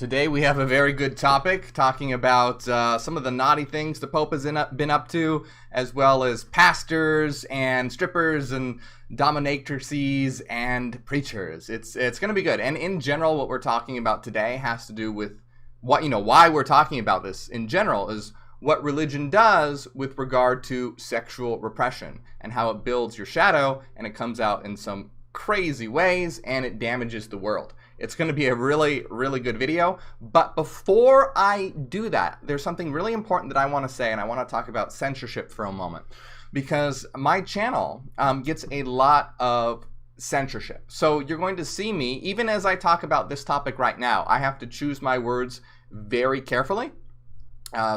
Today we have a very good topic talking about some of the naughty things the Pope has been up to, as well as pastors and strippers and dominatrices and preachers. It's going to be good. And in general, what we're talking about today has to do with why we're talking about this in general is what religion does with regard to sexual repression and how it builds your shadow, and it comes out in some crazy ways and it damages the world. It's going to be a really, really good video. But before I do that, there's something really important that I want to say, and I want to talk about censorship for a moment, because my channel gets a lot of censorship. So you're going to see me, even as I talk about this topic right now, I have to choose my words very carefully.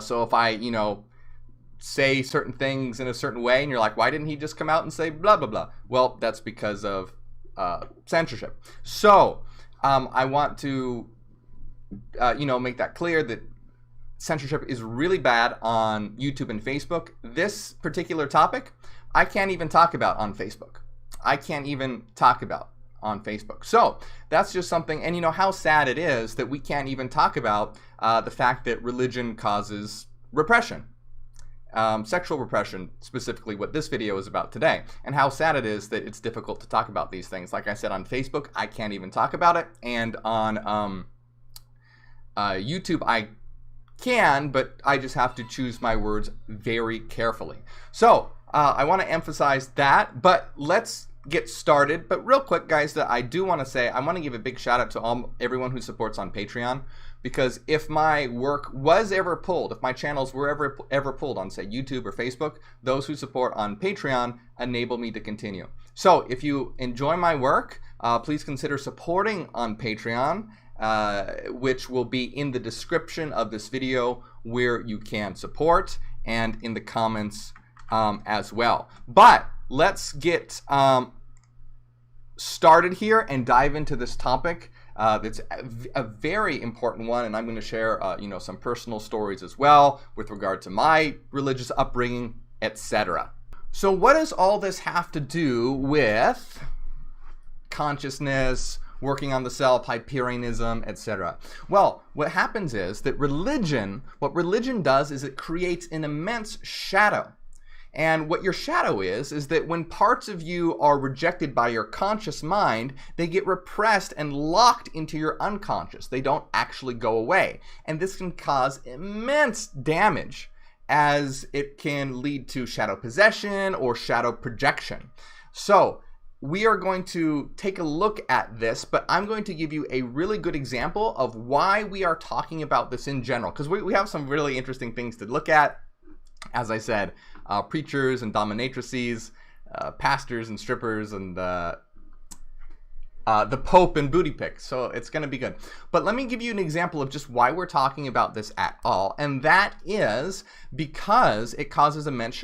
So if I, say certain things in a certain way, and you're like, why didn't he just come out and say blah, blah, blah? Well, that's because of censorship. So I want to, make that clear that censorship is really bad on YouTube and Facebook. This particular topic, I can't even talk about on Facebook. So that's just something, and how sad it is that we can't even talk about the fact that religion causes repression. Sexual repression, specifically what this video is about today, and how sad it is that it's difficult to talk about these things. Like I said, on Facebook, I can't even talk about it, and on YouTube, I can, but I just have to choose my words very carefully. So I want to emphasize that, but let's get started. But real quick, guys, that I do want to say, I want to give a big shout out to everyone who supports on Patreon. Because if my work was ever pulled, if my channels were ever pulled on, say, YouTube or Facebook, those who support on Patreon enable me to continue. So if you enjoy my work, please consider supporting on Patreon, which will be in the description of this video where you can support, and in the comments as well. But let's get started here and dive into this topic. That's a very important one, and I'm going to share, some personal stories as well with regard to my religious upbringing, etc. So what does all this have to do with consciousness, working on the self, Hyperianism, etc.? Well, what happens is that what religion does is it creates an immense shadow. And what your shadow is that when parts of you are rejected by your conscious mind, they get repressed and locked into your unconscious. They don't actually go away. And this can cause immense damage, as it can lead to shadow possession or shadow projection. So we are going to take a look at this, but I'm going to give you a really good example of why we are talking about this in general, because we have some really interesting things to look at. As I said, preachers and dominatrices, pastors and strippers, and the Pope and booty pics. So it's going to be good. But let me give you an example of just why we're talking about this at all. And that is because it causes immense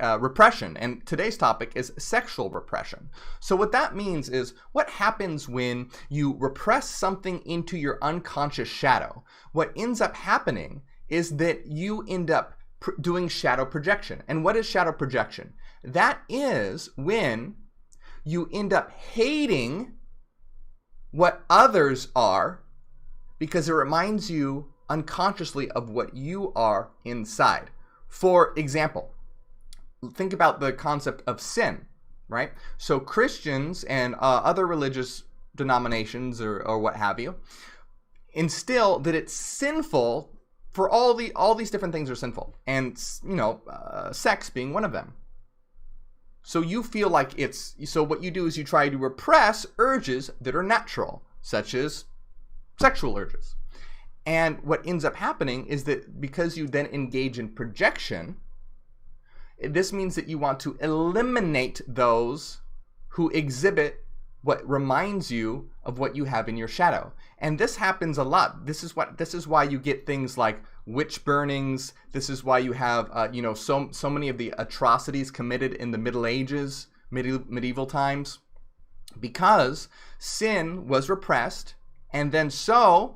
repression. And today's topic is sexual repression. So what that means is, what happens when you repress something into your unconscious shadow? What ends up happening is that you end up doing shadow projection. And what is shadow projection? That is when you end up hating what others are because it reminds you unconsciously of what you are inside. For example, think about the concept of sin, right? So Christians and other religious denominations or what have you instill that it's sinful for all these different things are sinful, and sex being one of them. So you feel like so what you do is you try to repress urges that are natural, such as sexual urges. And what ends up happening is that because you then engage in projection, this means that you want to eliminate those who exhibit what reminds you of what you have in your shadow. And this happens a lot. This is why you get things like witch burnings. This is why you have so many of the atrocities committed in the Middle Ages, medieval times, because sin was repressed, and then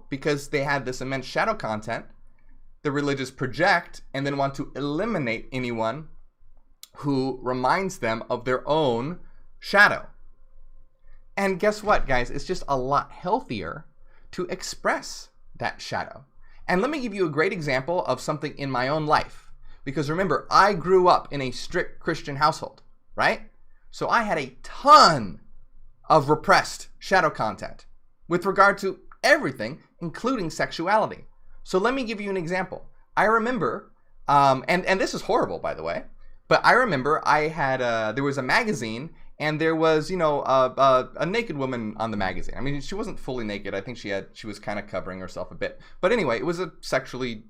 because they had this immense shadow content, the religious project and then want to eliminate anyone who reminds them of their own shadow. And guess what, guys? It's just a lot healthier to express that shadow. And let me give you a great example of something in my own life. Because remember, I grew up in a strict Christian household, right? So I had a ton of repressed shadow content with regard to everything, including sexuality. So let me give you an example. I remember, and this is horrible, by the way, but I remember I had, there was a magazine, and there was, a naked woman on the magazine. I mean, she wasn't fully naked. I think she was kind of covering herself a bit. But anyway, it was a sexual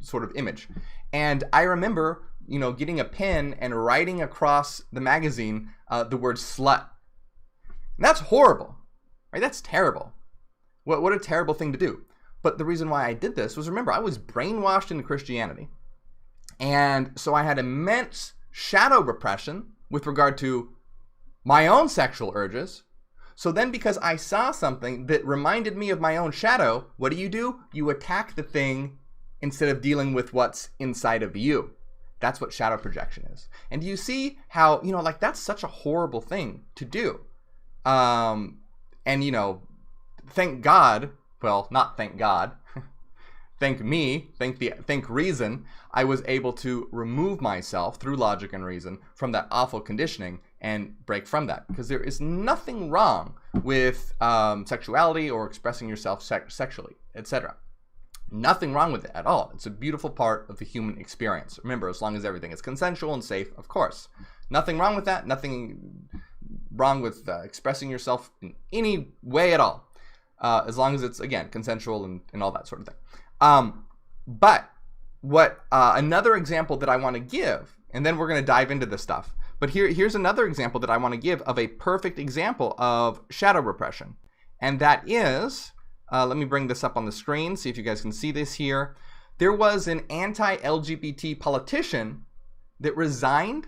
sort of image. And I remember, getting a pen and writing across the magazine the word slut. And that's horrible, right? That's terrible. What a terrible thing to do. But the reason why I did this was, remember, I was brainwashed into Christianity. And so I had immense shadow repression with regard to my own sexual urges. So then, because I saw something that reminded me of my own shadow, what do? You attack the thing instead of dealing with what's inside of you. That's what shadow projection is. And do you see how, that's such a horrible thing to do. And, thank God, well, not thank God, thank me, thank reason, I was able to remove myself through logic and reason from that awful conditioning and break from that. Because there is nothing wrong with sexuality or expressing yourself sexually, etc. Nothing wrong with it at all. It's a beautiful part of the human experience. Remember, as long as everything is consensual and safe, of course. Nothing wrong with that. Nothing wrong with expressing yourself in any way at all. As long as it's, again, consensual and all that sort of thing. But what another example that I want to give, and then we're going to dive into this stuff. But here's another example that I want to give of a perfect example of shadow repression. And that is, let me bring this up on the screen, see if you guys can see this here. There was an anti-LGBT politician that resigned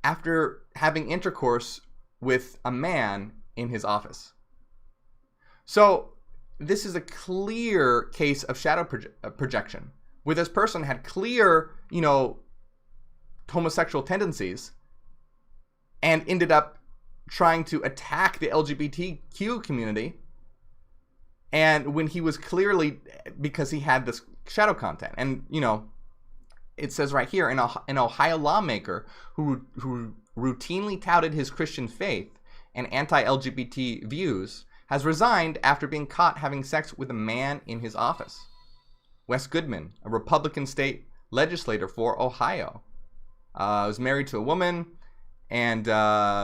after having intercourse with a man in his office. So this is a clear case of shadow projection, where this person had clear, homosexual tendencies and ended up trying to attack the LGBTQ community. And when he was clearly, because he had this shadow content. And, it says right here, an Ohio lawmaker who routinely touted his Christian faith and anti-LGBT views has resigned after being caught having sex with a man in his office. Wes Goodman, a Republican state legislator for Ohio, was married to a woman and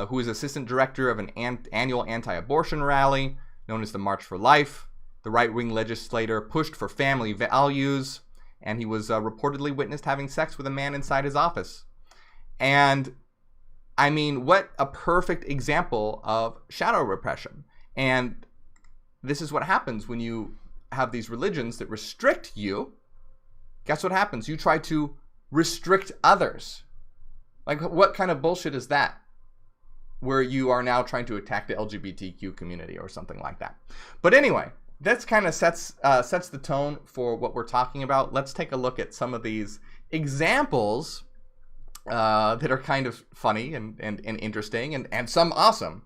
who is assistant director of an annual anti-abortion rally known as the March for Life. The right-wing legislator pushed for family values, and he was reportedly witnessed having sex with a man inside his office. And, I mean, what a perfect example of shadow repression. And this is what happens when you have these religions that restrict you. Guess what happens? You try to restrict others. Like, what kind of bullshit is that? Where you are now trying to attack the LGBTQ community or something like that. But anyway, that kind of sets the tone for what we're talking about. Let's take a look at some of these examples that are kind of funny and interesting and some awesome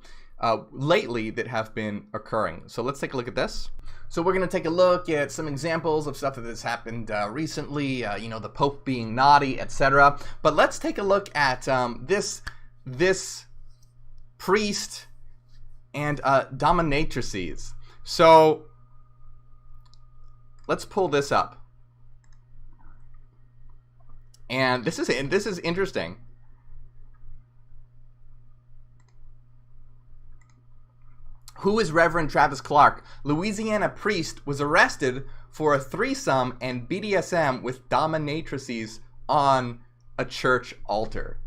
lately that have been occurring. So let's take a look at this. So we're going to take a look at some examples of stuff that has happened recently, the Pope being naughty, etc. But let's take a look at this priest and dominatrices. So let's pull this up. And this is interesting. Who is Reverend Travis Clark? Louisiana priest was arrested for a threesome and BDSM with dominatrices on a church altar.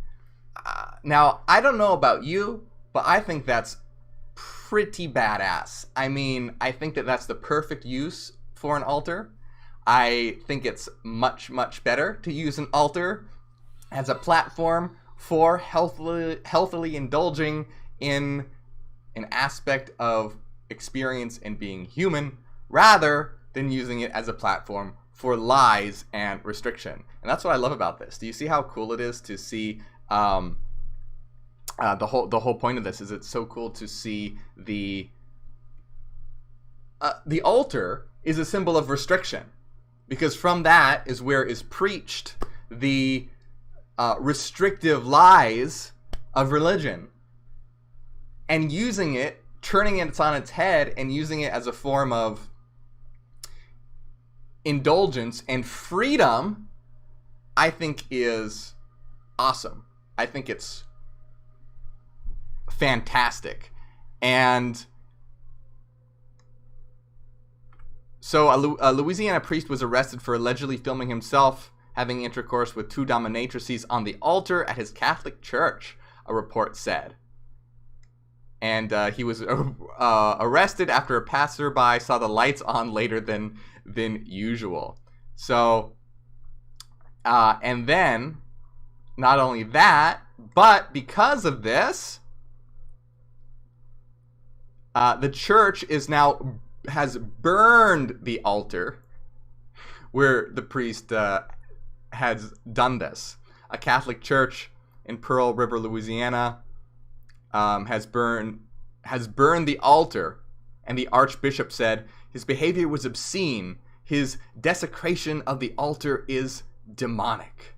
Now, I don't know about you, but I think that's pretty badass. I mean, I think that that's the perfect use for an altar. I think it's much, much better to use an altar as a platform for healthily indulging in an aspect of experience and being human, rather than using it as a platform for lies and restriction. And that's what I love about this. Do you see how cool it is to see the whole point of this is it's so cool to see the the altar is a symbol of restriction, because from that is where is preached the restrictive lies of religion, and using it, turning it on its head and using it as a form of indulgence and freedom, I think is awesome. I think it's fantastic. And so a Louisiana priest was arrested for allegedly filming himself having intercourse with two dominatrices on the altar at his Catholic church, a report said. And he was arrested after a passerby saw the lights on later than usual. So, and then, not only that, but because of this, the church has burned the altar where the priest has done this. A Catholic church in Pearl River, Louisiana, has burned the altar, and the archbishop said his behavior was obscene. His desecration of the altar is demonic.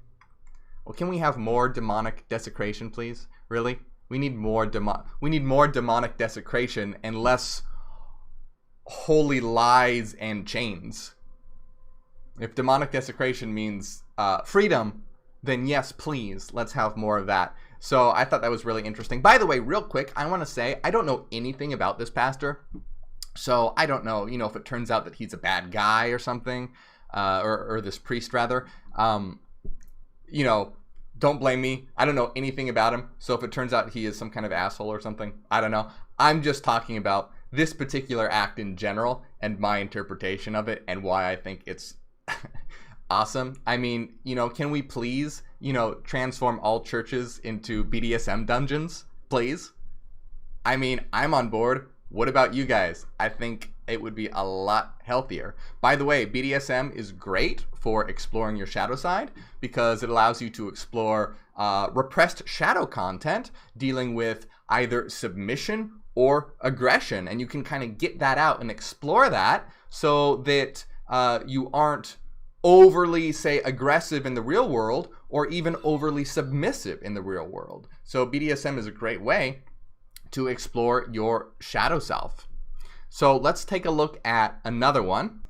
Well, can we have more demonic desecration, please? Really? We need more demonic desecration and less holy lies and chains. If demonic desecration means freedom, then yes, please, let's have more of that. So I thought that was really interesting. By the way, real quick, I want to say I don't know anything about this pastor. So I don't know, if it turns out that he's a bad guy or something, or this priest rather. Don't blame me. I don't know anything about him. So if it turns out he is some kind of asshole or something, I don't know. I'm just talking about this particular act in general and my interpretation of it and why I think it's awesome. I mean, can we please, transform all churches into BDSM dungeons, please? I mean, I'm on board. What about you guys? I think it would be a lot healthier. By the way, BDSM is great for exploring your shadow side because it allows you to explore repressed shadow content dealing with either submission or aggression. And you can kind of get that out and explore that so that you aren't overly, say, aggressive in the real world or even overly submissive in the real world. So BDSM is a great way to explore your shadow self. So let's take a look at another one.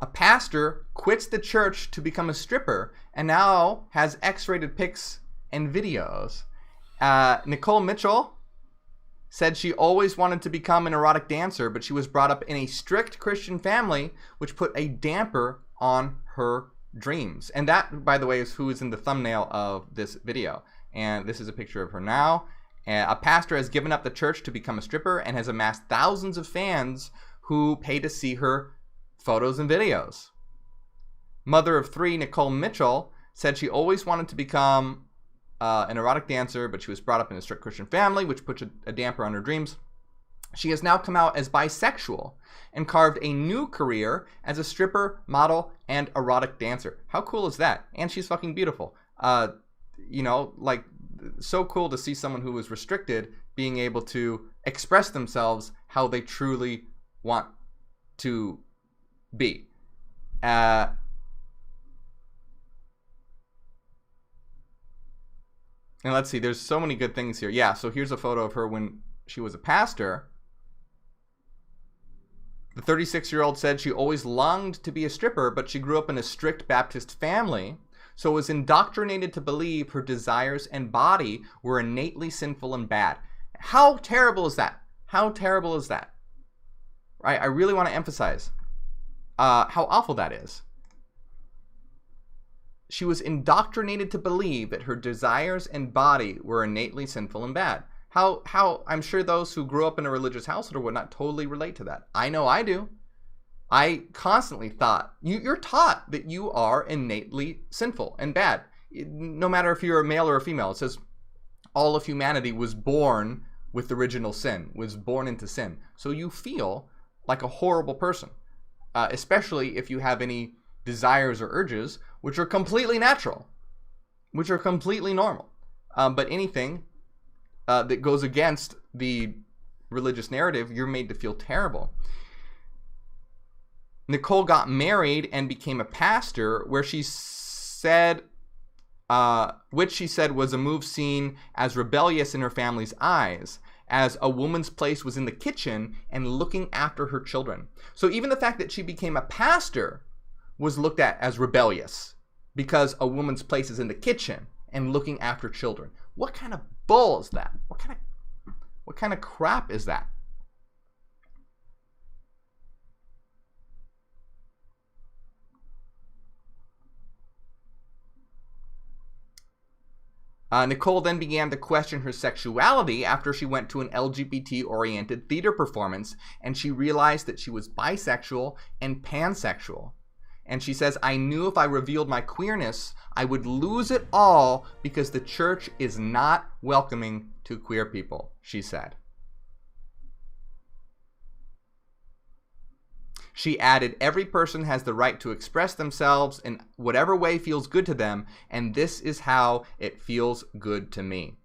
A pastor quits the church to become a stripper and now has X-rated pics and videos. Nicole Mitchell said she always wanted to become an erotic dancer, but she was brought up in a strict Christian family, which put a damper on her dreams. And that, by the way, is who is in the thumbnail of this video. And this is a picture of her now. A pastor has given up the church to become a stripper and has amassed thousands of fans who pay to see her photos and videos. Mother of three, Nicole Mitchell, said she always wanted to become an erotic dancer, but she was brought up in a strict Christian family, which put a damper on her dreams. She has now come out as bisexual and carved a new career as a stripper, model, and erotic dancer. How cool is that? And she's fucking beautiful. So cool to see someone who was restricted being able to express themselves how they truly want to be. And let's see, there's so many good things here. Yeah, so here's a photo of her when she was a pastor. The 36-year-old said she always longed to be a stripper, but she grew up in a strict Baptist family, so was indoctrinated to believe her desires and body were innately sinful and bad. How terrible is that? How terrible is that? Right? I really want to emphasize how awful that is. She was indoctrinated to believe that her desires and body were innately sinful and bad. How I'm sure those who grew up in a religious household would not totally relate to that. I know I do. I constantly thought, you're taught that you are innately sinful and bad. No matter if you're a male or a female. It says all of humanity was born with original sin, was born into sin. So you feel like a horrible person, especially if you have any desires or urges, which are completely natural, which are completely normal. But anything that goes against the religious narrative, you're made to feel terrible. Nicole got married and became a pastor, where she said, which she said was a move seen as rebellious in her family's eyes, as a woman's place was in the kitchen and looking after her children. So even the fact that she became a pastor was looked at as rebellious, because a woman's place is in the kitchen and looking after children. What kind of bull is that? What kind of crap is that? Nicole then began to question her sexuality after she went to an LGBT-oriented theater performance, and she realized that she was bisexual and pansexual. And she says, I knew if I revealed my queerness, I would lose it all because the church is not welcoming to queer people, she said. She added, every person has the right to express themselves in whatever way feels good to them, and this is how it feels good to me.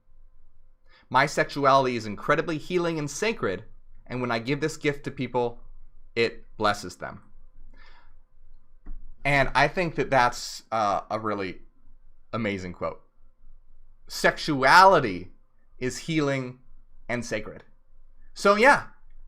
My sexuality is incredibly healing and sacred, and when I give this gift to people, it blesses them. And I think that that's a really amazing quote. Sexuality is healing and sacred. So yeah,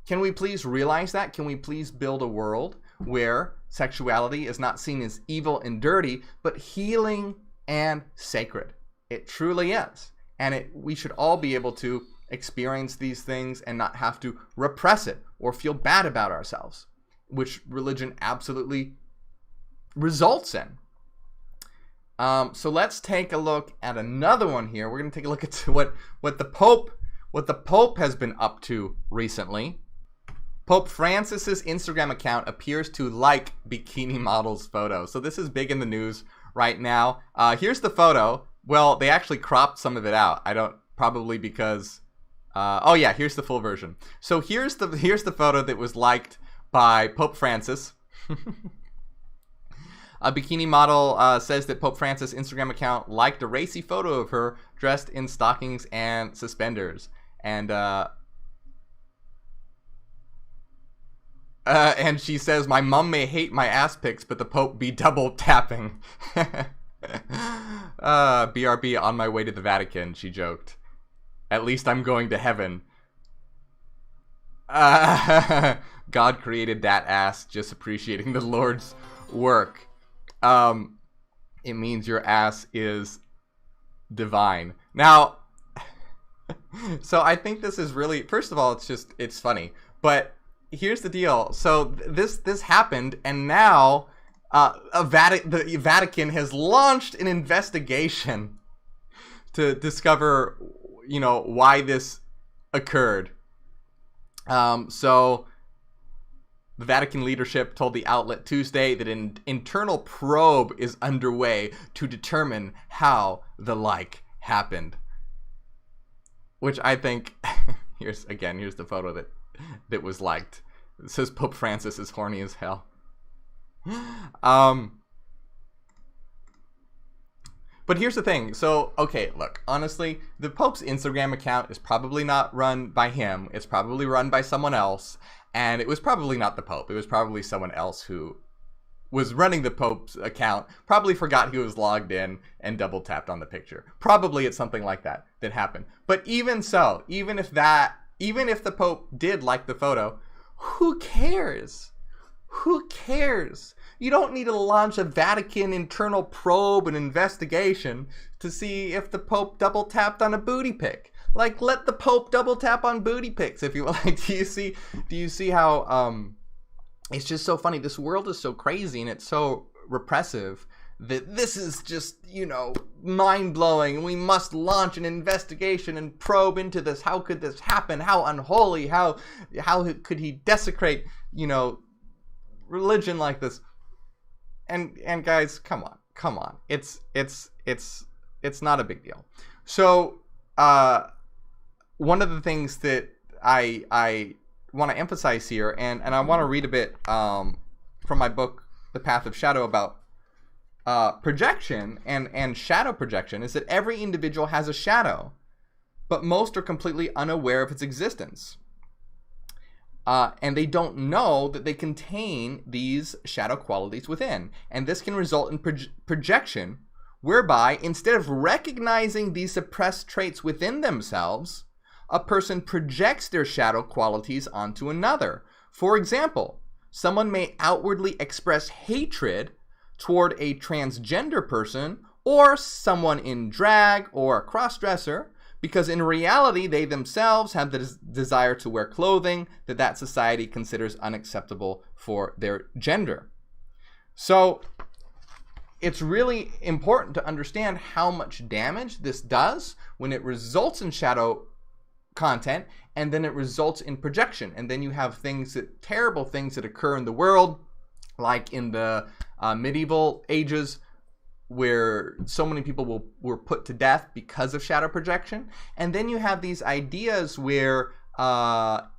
can we please realize that? Can we please build a world where sexuality is not seen as evil and dirty, but healing and sacred? It truly is. And we should all be able to experience these things and not have to repress it or feel bad about ourselves, which religion absolutely results in. So let's take a look at another one here. We're going to take a look at what the Pope has been up to recently. Pope Francis's Instagram account appears to like bikini models' photos. So this is big in the news right now. Here's the photo. Well, they actually cropped some of it out. Probably because, oh yeah, here's the full version. So here's the photo that was liked by Pope Francis. A bikini model says that Pope Francis' Instagram account liked a racy photo of her dressed in stockings and suspenders. And she says, my mom may hate my ass pics, but the Pope be double tapping. BRB on my way to the Vatican, she joked. At least I'm going to heaven. God created that ass, just appreciating the Lord's work. It means your ass is divine. Now, so I think this is really, first of all, it's funny, but here's the deal. So this happened, and now the Vatican has launched an investigation to discover, why this occurred. So the Vatican leadership told the outlet Tuesday that an internal probe is underway to determine how the like happened. Which I think, here's the photo that was liked. It says Pope Francis is horny as hell. But here's the thing. So, okay, look, honestly, the Pope's Instagram account is probably not run by him. It's probably run by someone else. And it was probably not the Pope. It was probably someone else who was running the Pope's account, probably forgot he was logged in and double tapped on the picture. Probably it's something like that happened. But even so, even if the Pope did like the photo, who cares? Who cares? You don't need to launch a Vatican internal probe and investigation to see if the Pope double tapped on a booty pic. Like, let the Pope double tap on booty pics if you like. Do you see how it's just so funny? This world is so crazy and it's so repressive that this is just, mind-blowing, and we must launch an investigation and probe into this. How could this happen? How unholy? How could he desecrate, religion like this? And guys, come on. It's not a big deal. So, one of the things that I want to emphasize here, and I want to read a bit from my book, The Path of Shadow, about projection and shadow projection, is that every individual has a shadow, but most are completely unaware of its existence. and they don't know that they contain these shadow qualities within. And this can result in projection, whereby instead of recognizing these suppressed traits within themselves, a person projects their shadow qualities onto another. For example, someone may outwardly express hatred toward a transgender person or someone in drag or a cross-dresser, because in reality they themselves have the desire to wear clothing that society considers unacceptable for their gender. So it's really important to understand how much damage this does when it results in shadow content, and then it results in projection, and then you have terrible things that occur in the world, like in the medieval ages, where so many people were put to death because of shadow projection. And then you have these ideas where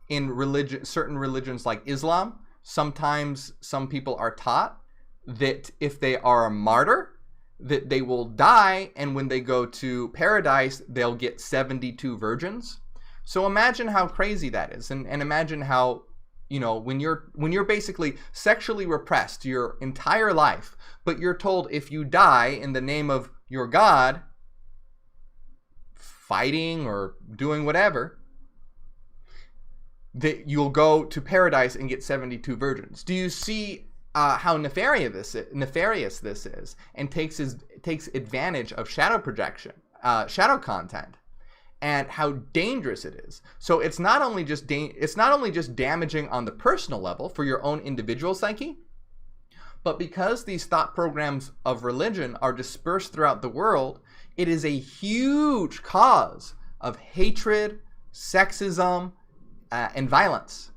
in certain religions like Islam, sometimes some people are taught that if they are a martyr, that they will die, and when they go to paradise, they'll get 72 virgins. So imagine how crazy that is, and imagine how, when you're basically sexually repressed your entire life, but you're told if you die in the name of your God, fighting or doing whatever, that you'll go to paradise and get 72 virgins. Do you see how nefarious this is, and takes advantage of shadow projection, shadow content, and how dangerous it is. So it's not only just damaging on the personal level for your own individual psyche, but because these thought programs of religion are dispersed throughout the world, it is a huge cause of hatred, sexism, and violence,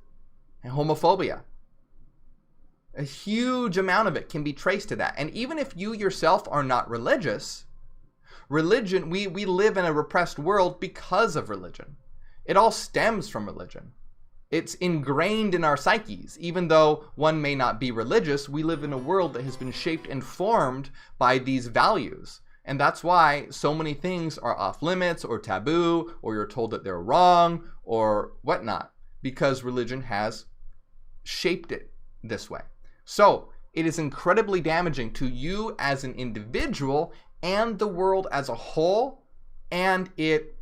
and homophobia. A huge amount of it can be traced to that. And even if you yourself are not religious, religion, we live in a repressed world because of religion. It all stems from religion. It's ingrained in our psyches. Even though one may not be religious, we live in a world that has been shaped and formed by these values. And that's why so many things are off limits or taboo, or you're told that they're wrong or whatnot, because religion has shaped it this way. So it is incredibly damaging to you as an individual and the world as a whole, and it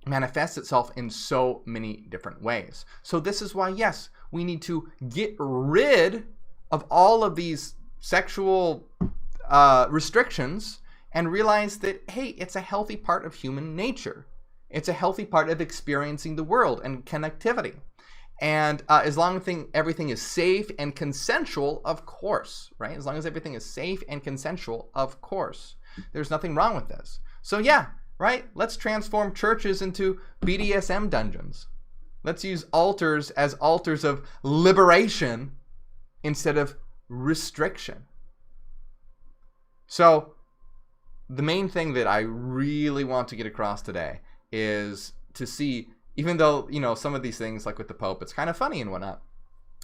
manifests itself in so many different ways. So this is why, yes, we need to get rid of all of these sexual restrictions and realize that, hey, it's a healthy part of human nature. It's a healthy part of experiencing the world and connectivity. And as long as everything is safe and consensual, of course, right? As long as everything is safe and consensual, of course. There's nothing wrong with this. So yeah, right? Let's transform churches into BDSM dungeons. Let's use altars as altars of liberation instead of restriction. So the main thing that I really want to get across today is to see, even though, some of these things, like with the Pope, it's kind of funny and whatnot,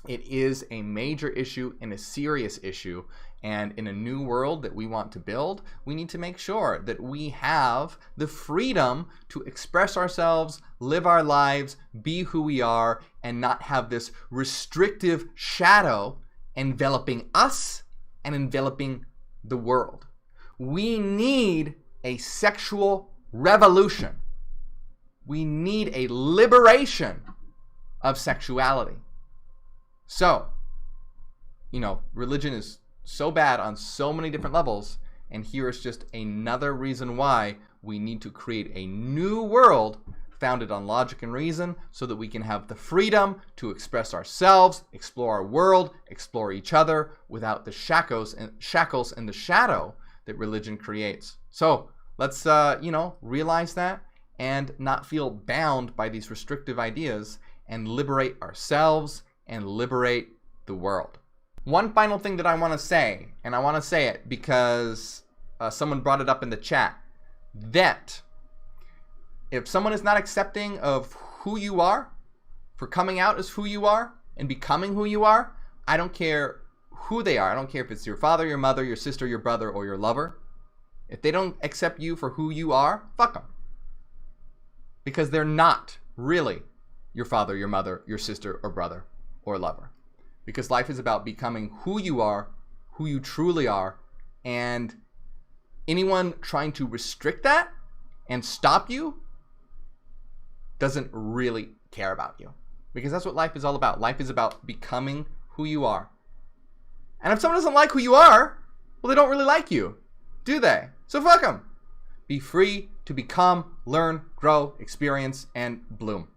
it is a major issue and a serious issue. And in a new world that we want to build, we need to make sure that we have the freedom to express ourselves, live our lives, be who we are, and not have this restrictive shadow enveloping us and enveloping the world. We need a sexual revolution. We need a liberation of sexuality. So, religion is so bad on so many different levels, and here is just another reason why we need to create a new world founded on logic and reason, so that we can have the freedom to express ourselves, explore our world, explore each other without the shackles and the shadow that religion creates. So let's realize that and not feel bound by these restrictive ideas, and liberate ourselves and liberate the world. One final thing that I want to say, and I want to say it because someone brought it up in the chat, that if someone is not accepting of who you are, for coming out as who you are and becoming who you are, I don't care who they are. I don't care if it's your father, your mother, your sister, your brother, or your lover. If they don't accept you for who you are, fuck them. Because they're not really your father, your mother, your sister or brother or lover. Because life is about becoming who you are, who you truly are, and anyone trying to restrict that and stop you doesn't really care about you. Because that's what life is all about. Life is about becoming who you are. And if someone doesn't like who you are, well, they don't really like you, do they? So fuck them. Be free to become, learn, grow, experience, and bloom.